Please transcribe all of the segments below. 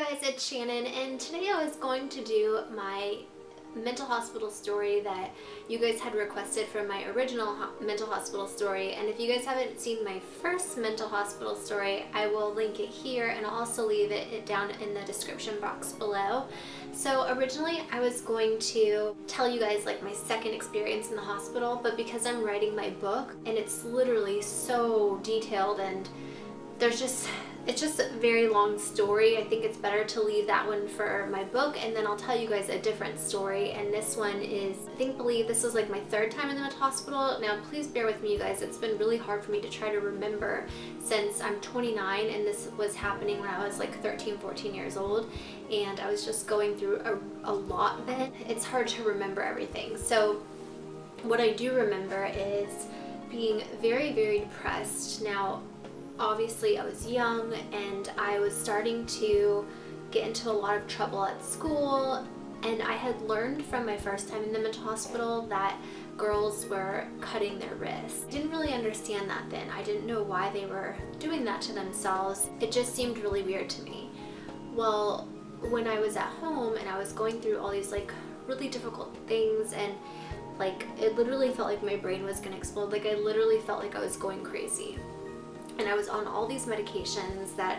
guys, it's Shannon, and today I was going to do my mental hospital story that you guys had requested from my original mental hospital story. And if you guys haven't seen my first mental hospital story, I will link it here, and I'll also leave it down in the description box below. So originally I was going to tell you guys like my second experience in the hospital, but because I'm writing my book and it's literally so detailed and it's just a very long story, I think it's better to leave that one for my book, and then I'll tell you guys a different story. And this one is, believe this is like my third time in the mental hospital. Now please bear with me, you guys, it's been really hard for me to try to remember since I'm 29, and this was happening when I was like 13, 14 years old, and I was just going through a lot then. It's hard to remember everything. So what I do remember is being very, very depressed. Now obviously I was young and I was starting to get into a lot of trouble at school, and I had learned from my first time in the mental hospital that girls were cutting their wrists. I didn't really understand that then. I didn't know why they were doing that to themselves. It just seemed really weird to me. Well, when I was at home and I was going through all these like really difficult things, and like it literally felt like my brain was gonna explode. Like I literally felt like I was going crazy. And I was on all these medications that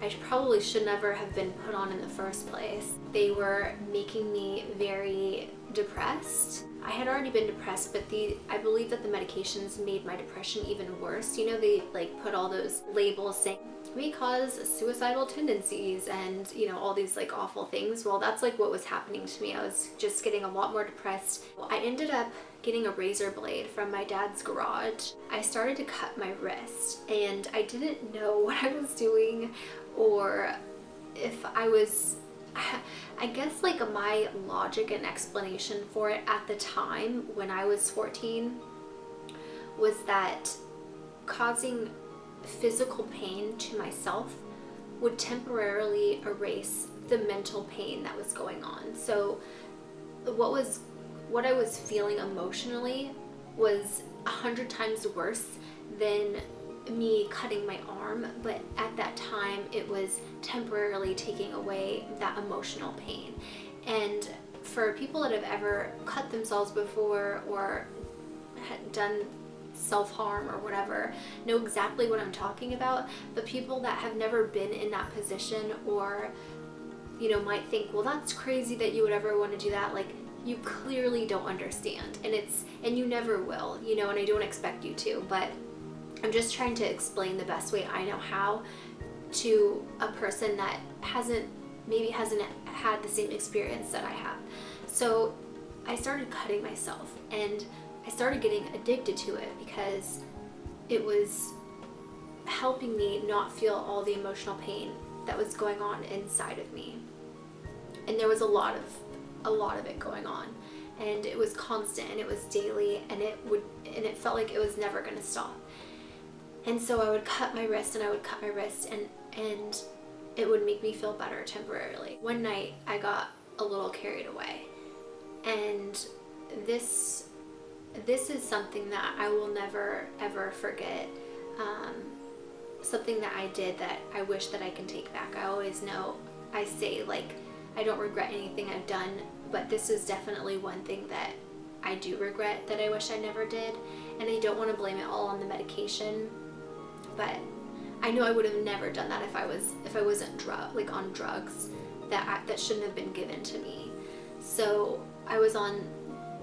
I probably should never have been put on in the first place. They were making me very depressed. I had already been depressed, but I believe that the medications made my depression even worse. You know, they like put all those labels saying may cause suicidal tendencies and, you know, all these like awful things. Well, that's like what was happening to me. I was just getting a lot more depressed. I ended up getting a razor blade from my dad's garage. I started to cut my wrist, and I didn't know what I was doing, or if I guess like my logic and explanation for it at the time when I was 14 was that causing physical pain to myself would temporarily erase the mental pain that was going on. So what I was feeling emotionally was 100 times worse than me cutting my arm, but at that time it was temporarily taking away that emotional pain. And for people that have ever cut themselves before or had done self-harm or whatever know exactly what I'm talking about, but people that have never been in that position, or you know, might think, well, that's crazy that you would ever want to do that. Like, you clearly don't understand, and you never will, you know, and I don't expect you to, but I'm just trying to explain the best way I know how to a person that maybe hasn't had the same experience that I have. So I started cutting myself, and I started getting addicted to it because it was helping me not feel all the emotional pain that was going on inside of me. And there was a lot of it going on, and it was constant, and it was daily, and it felt like it was never going to stop. And so I would cut my wrist, and I would cut my wrist, and it would make me feel better temporarily. One night I got a little carried away, and this is something that I will never ever forget. Something that I did that I wish that I can take back. I always know, I say like I don't regret anything I've done, but this is definitely one thing that I do regret that I wish I never did. And I don't want to blame it all on the medication, but I know I would have never done that if I wasn't on drugs that shouldn't have been given to me. So I was on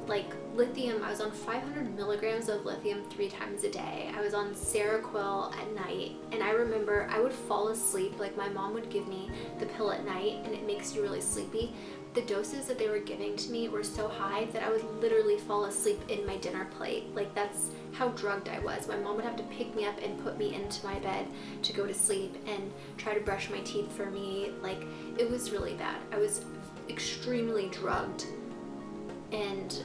like lithium. I was on 500 milligrams of lithium 3 times a day. I was on Seroquel at night, and I remember I would fall asleep. Like, my mom would give me the pill at night, and it makes you really sleepy. The doses that they were giving to me were so high that I would literally fall asleep in my dinner plate. Like, that's how drugged I was. My mom would have to pick me up and put me into my bed to go to sleep and try to brush my teeth for me. Like, it was really bad. I was extremely drugged. And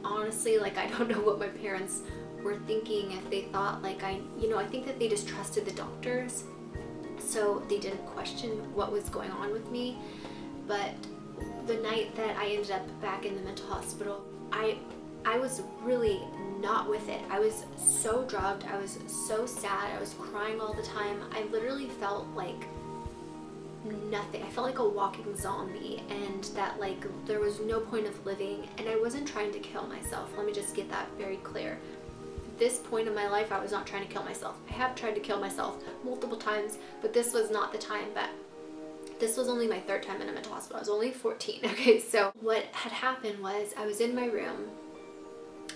honestly, like, I don't know what my parents were thinking, if they thought like I think that they just trusted the doctors, so they didn't question what was going on with me. But the night that I ended up back in the mental hospital, I was really not with it. I was so drugged. I was so sad. I was crying all the time. I literally felt like nothing. I felt like a walking zombie, and that like there was no point of living, and I wasn't trying to kill myself. Let me just get that very clear. This point in my life, I was not trying to kill myself. I have tried to kill myself multiple times, but this was not the time. But this was only my 3rd time in a mental hospital. I was only 14. Okay, so what had happened was I was in my room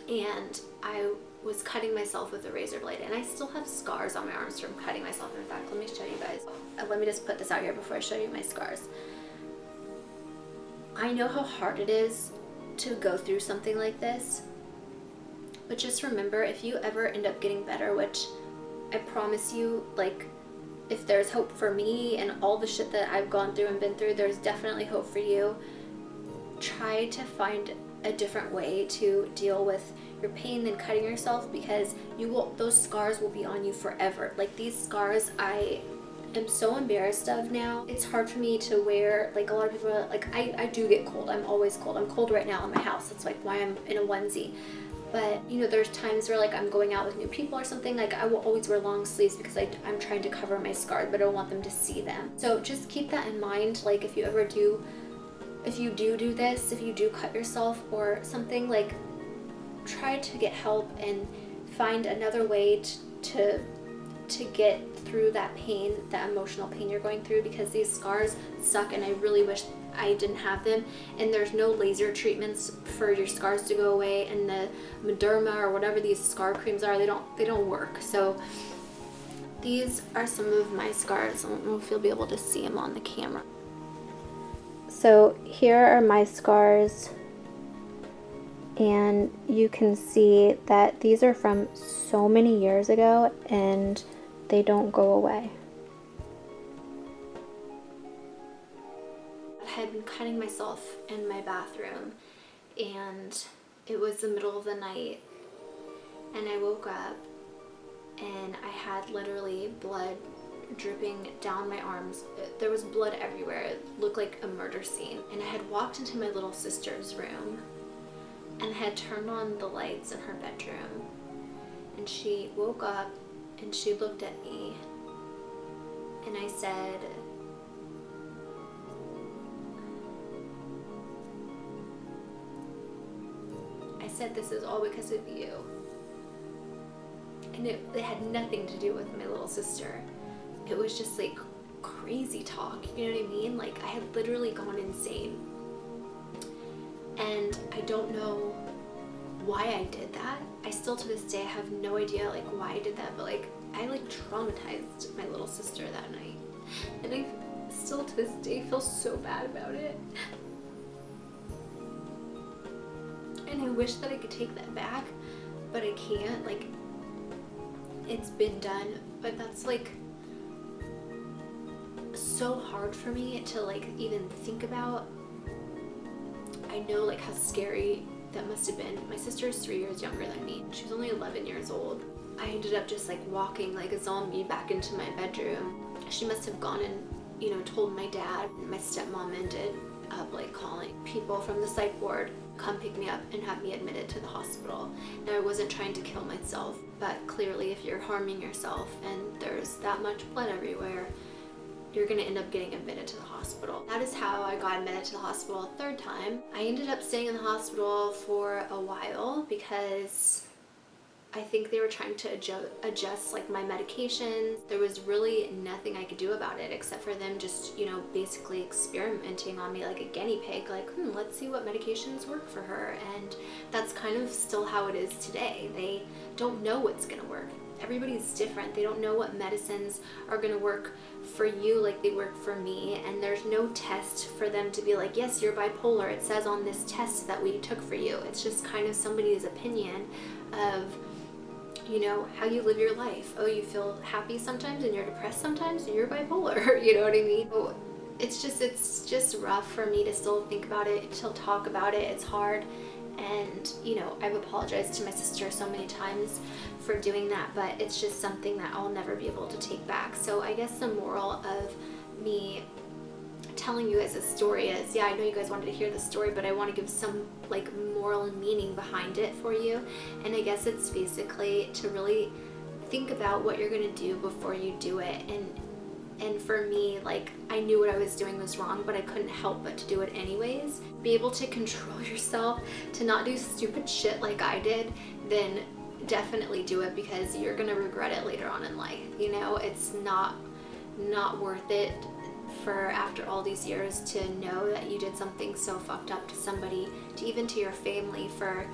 and I was cutting myself with a razor blade, and I still have scars on my arms from cutting myself. In fact, let me show you guys. Let me just put this out here before I show you my scars. I know how hard it is to go through something like this, but just remember, if you ever end up getting better, which I promise you, like, if there's hope for me and all the shit that I've gone through and been through, there's definitely hope for you. Try to find a different way to deal with your pain than cutting yourself, because those scars will be on you forever. Like, these scars I am so embarrassed of now. It's hard for me to wear, like, a lot of people are, like, I do get cold. I'm always cold. I'm cold right now in my house. That's like why I'm in a onesie. But, you know, there's times where, like, I'm going out with new people or something, like, I will always wear long sleeves because I'm trying to cover my scars, but I don't want them to see them. So just keep that in mind. Like, if you do this, if you do cut yourself or something, like, try to get help and find another way to get through that pain, that emotional pain you're going through, because these scars suck, and I really wish I didn't have them. And there's no laser treatments for your scars to go away, and the Mederma or whatever these scar creams are, they don't work. So these are some of my scars. I don't know if you'll be able to see them on the camera. So here are my scars, and you can see that these are from so many years ago and they don't go away. I had been cutting myself in my bathroom, and it was the middle of the night, and I woke up and I had literally blood dripping down my arms. There was blood everywhere. It looked like a murder scene. And I had walked into my little sister's room and had turned on the lights in her bedroom, and she woke up and she looked at me, and I said, this is all because of you. And it had nothing to do with my little sister. It was just like crazy talk, you know what I mean? Like, I had literally gone insane. And I don't know why I did that. I still to this day have no idea like why I did that, but like I like traumatized my little sister that night. And I still to this day feel so bad about it. And I wish that I could take that back, but I can't. Like, it's been done, but that's like so hard for me to like even think about. I know like how scary that must have been. My sister is 3 years younger than me. She was only 11 years old. I ended up just like walking like a zombie back into my bedroom. She must have gone and, you know, told my dad. My stepmom ended up like calling people from the psych ward, come pick me up and have me admitted to the hospital. Now, I wasn't trying to kill myself, but clearly if you're harming yourself and there's that much blood everywhere, you're gonna end up getting admitted to the hospital. That is how I got admitted to the hospital a third time. I ended up staying in the hospital for a while because I think they were trying to adjust like my medications. There was really nothing I could do about it except for them just, you know, basically experimenting on me like a guinea pig, like, let's see what medications work for her. And that's kind of still how it is today. They don't know what's gonna work. Everybody's different. They don't know what medicines are gonna work for you like they work for me, and there's no test for them to be like, yes, you're bipolar, it says on this test that we took for you. It's just kind of somebody's opinion of, you know, how you live your life. Oh, you feel happy sometimes and you're depressed sometimes, you're bipolar. You know what I mean? So it's just rough for me to still think about it, to talk about it. It's hard. And, you know, I've apologized to my sister so many times for doing that, but it's just something that I'll never be able to take back. So I guess the moral of me telling you guys this story is, yeah, I know you guys wanted to hear the story, but I want to give some like moral and meaning behind it for you. And I guess it's basically to really think about what you're going to do before you do it, and And for me, like, I knew what I was doing was wrong, but I couldn't help but to do it anyways. Be able to control yourself to not do stupid shit like I did, then definitely do it, because you're gonna regret it later on in life. You know, it's not worth it for after all these years to know that you did something so fucked up to somebody, to even to your family, for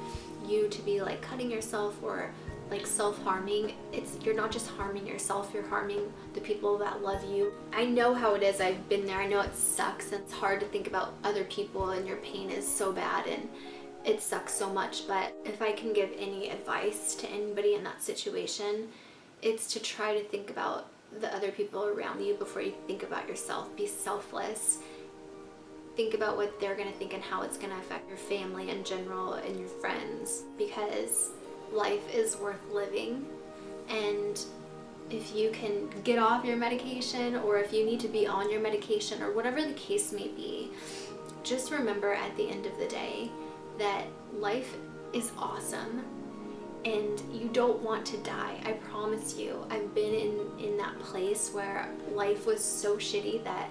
you to be like cutting yourself or like self-harming. You're not just harming yourself, you're harming the people that love you. I know how it is, I've been there, I know it sucks, and it's hard to think about other people, and your pain is so bad and it sucks so much. But if I can give any advice to anybody in that situation, it's to try to think about the other people around you before you think about yourself. Be selfless. Think about what they're gonna think and how it's gonna affect your family in general and your friends, because life is worth living. And if you can get off your medication, or if you need to be on your medication, or whatever the case may be, just remember at the end of the day that life is awesome and you don't want to die. I promise you. I've been in that place where life was so shitty that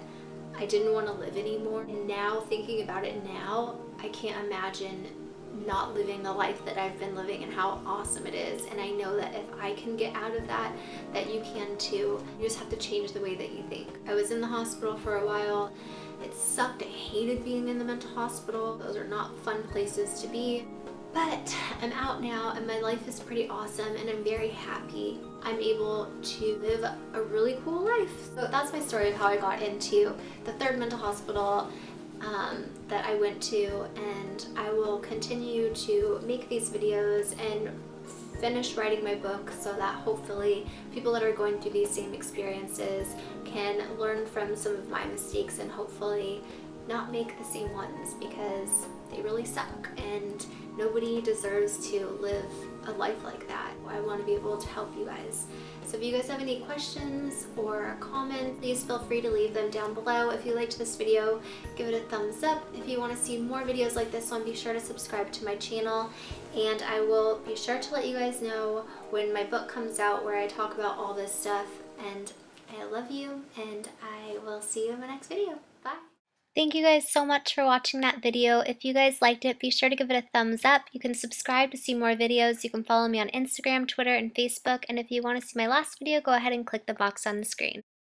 I didn't want to live anymore. And now, thinking about it now, I can't imagine not living the life that I've been living and how awesome it is. And I know that if I can get out of that, that you can too. You just have to change the way that you think. I was in the hospital for a while. It sucked. I hated being in the mental hospital. Those are not fun places to be. But I'm out now and my life is pretty awesome and I'm very happy. I'm able to live a really cool life. So that's my story of how I got into the third mental hospital that I went to, and I will continue to make these videos and finish writing my book so that hopefully people that are going through these same experiences can learn from some of my mistakes and hopefully not make the same ones, because they really suck and nobody deserves to live a life like that. I want to be able to help you guys. So if you guys have any questions or comments, please feel free to leave them down below. If you liked this video, give it a thumbs up. If you want to see more videos like this one, be sure to subscribe to my channel, and I will be sure to let you guys know when my book comes out where I talk about all this stuff. And I love you, and I will see you in my next video. Bye! Thank you guys so much for watching that video. If you guys liked it, be sure to give it a thumbs up. You can subscribe to see more videos. You can follow me on Instagram, Twitter, and Facebook. And if you want to see my last video, go ahead and click the box on the screen.